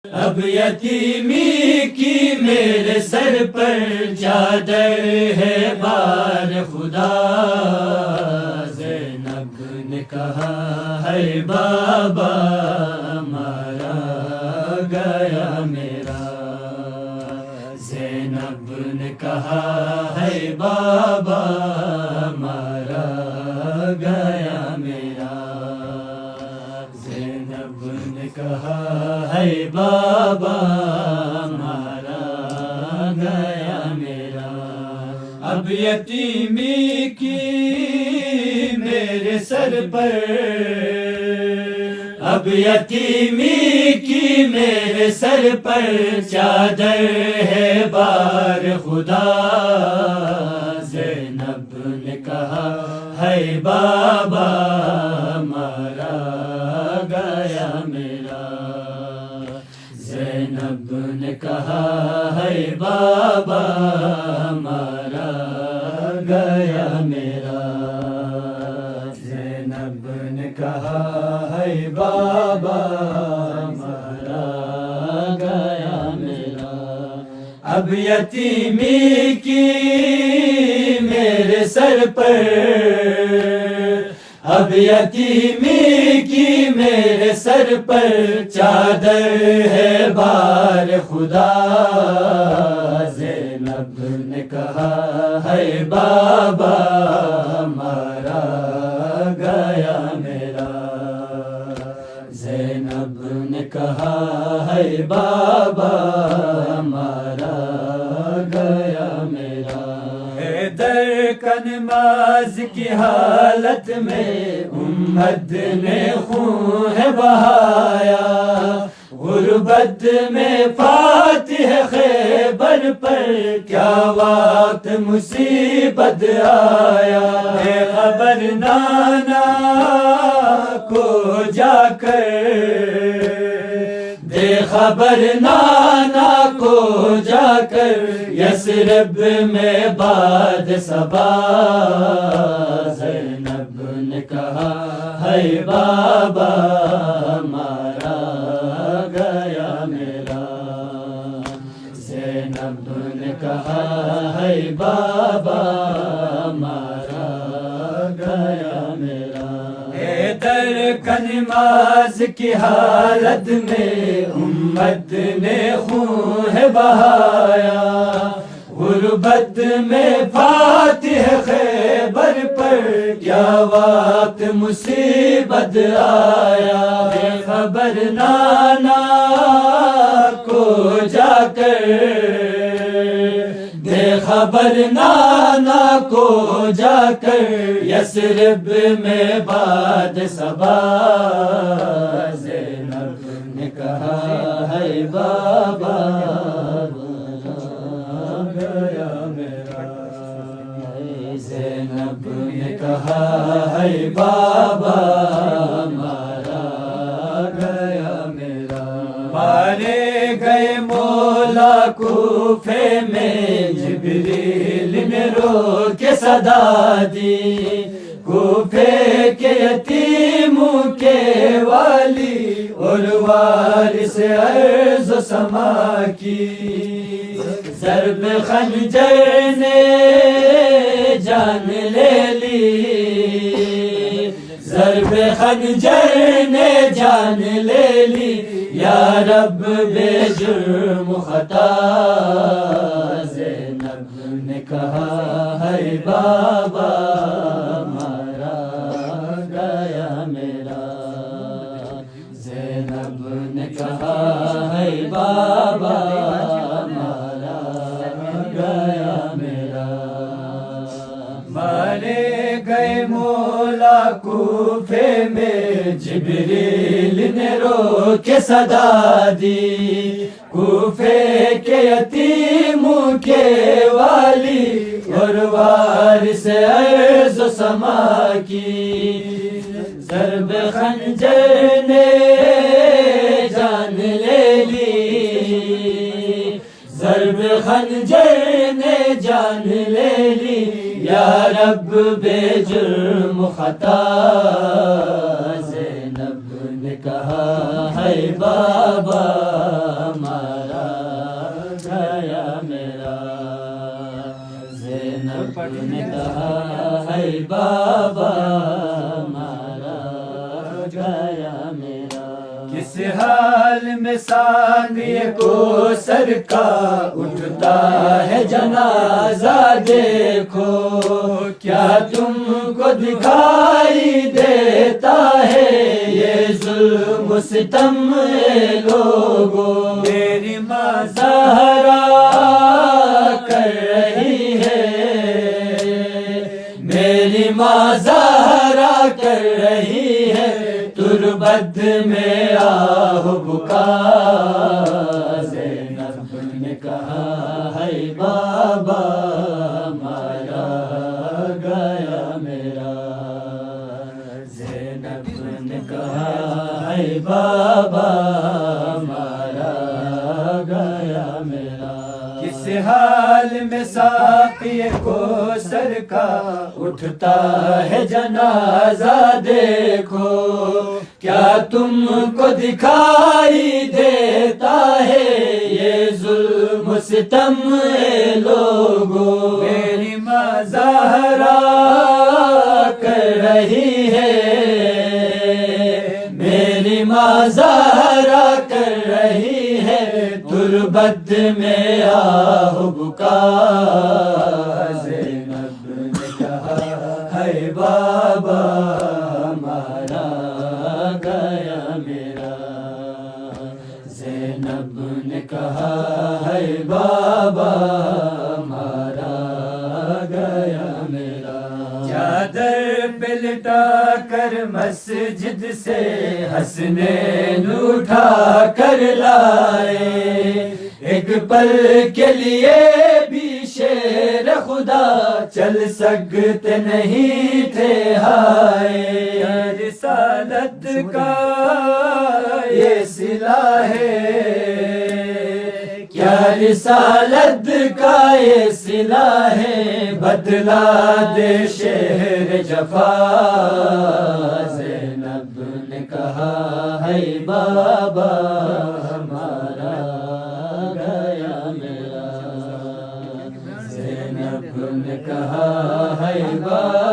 اب یتیمی کی میرے سر پر چادر ہے بار خدا، زینب نے کہا ہے بابا مارا گیا میرا، زینب نے کہا ہے بابا مارا گیا میرا، زینب نے کہا ہے بابا مارا گیا میرا، اب یتیمی کی میرے سر پر، اب یتیمی کی میرے سر پر چادر ہے بار خدا، زینب نے کہا ہے بابا مارا گیا میرا، زینب نے کہا ہے بابا مارا گیا میرا، زینب نے کہا ہے بابا مارا گیا میرا، اب یتیمی کی میرے سر پر، اب یتیمی کی میرے سر پر چادر ہے بار خدا، زینب نے کہا ہے بابا مارا گیا میرا، زینب نے کہا ہے بابا مارا گیا میرا، حیدر کا نماز کی حالت میں امت نے خون ہے بہایا، غربت میں فاتح خیبر پر کیا وقت مصیبت آیا، بے خبر نانا کو جا کر، بے خبر نانا کو جا کر یثرب میں باد صبا، زینب نے کہا ہے بابا مارا گیا میرا، زینب نے کہا ہے بابا مارا گیا میرا، حیدر کا نماز کی حالت میں امت نے خون ہے بہایا، غربت میں فاتح خیبر پر کیا وقت مصیبت آیا، بے خبر نانا کو جا کر، بے خبر نانا کو جا کر یثرب میں باد صبا، زینب نے کہا ہے بابا گیا میرا، زینب نے کہا ہے بابا مارا گیا میرا، مارے گئے مولا کوفے میں جبریل نے رو کے صدا دی، کوفے کے یتیموں کے والی اور وارث ارض و سما کی، ضرب خنجر نے جان لے لی، ضرب خنجر نے جان لے لی، یا رب بے جرم خطا، زینب نے کہا ہے بابا مارا گیا میرا، زینب نے کہا ہے بابا مارا گیا میرا، مارے گئے مولا کوفے میں جبریل نے رو کے صدا دی، کوفے کے یتیموں کے والی اور وارث ارض و سما کی، ضرب خنجر نے جان لے لی، ضرب خنجر نے جان لے لی، یا رب بے جرم خطا، زینب نے کہا ہے بابا ہمارا گیا میرا، زینب نے کہا ہے بابا ہمارا گیا میرا، کس حال میں ثانیہ کو سر کا اٹھتا ہے جنازہ دیکھو، کیا تم کو دکھائی دیتا ہے یہ ظلم و ستم اے لوگو، میری ماں زہرا کر رہی ہے، میری ماں زہرا کر رہی ہے تربت میں آہ بکا، زینب نے کہا ہے بابا ہمارا گیا میرا، زینب نے کہا ہے بابا ہمارا گیا میرا، کس حال میں ساقی کو سر کا اٹھتا ہے جنازہ دیکھو، کیا تم کو دکھائی دیتا ہے یہ ظلم و ستم اے لوگو، میری ماں زہرا کر رہی ہے، میری ماں زہرا کر رہی ہے تربت میں آہ بکا، زینب نے کہا ہے بابا ہمارا گیا میرا، زینب نے کہا ہے بابا ہمارا گیا میرا، چادر پہ لٹا کر مسجد سے حسنین اٹھا کر لائے، ایک پل کے لیے بھی شیر خدا چل سکتے نہیں تھے، ہائے رسالت کا یہ صلہ ہے، کیا رسالت کا یہ صلہ ہے، بدلا دے شہر جفا، زینب نے کہا ہے بابا ہمارا گیا میرا، زینب نے کہا ہے بابا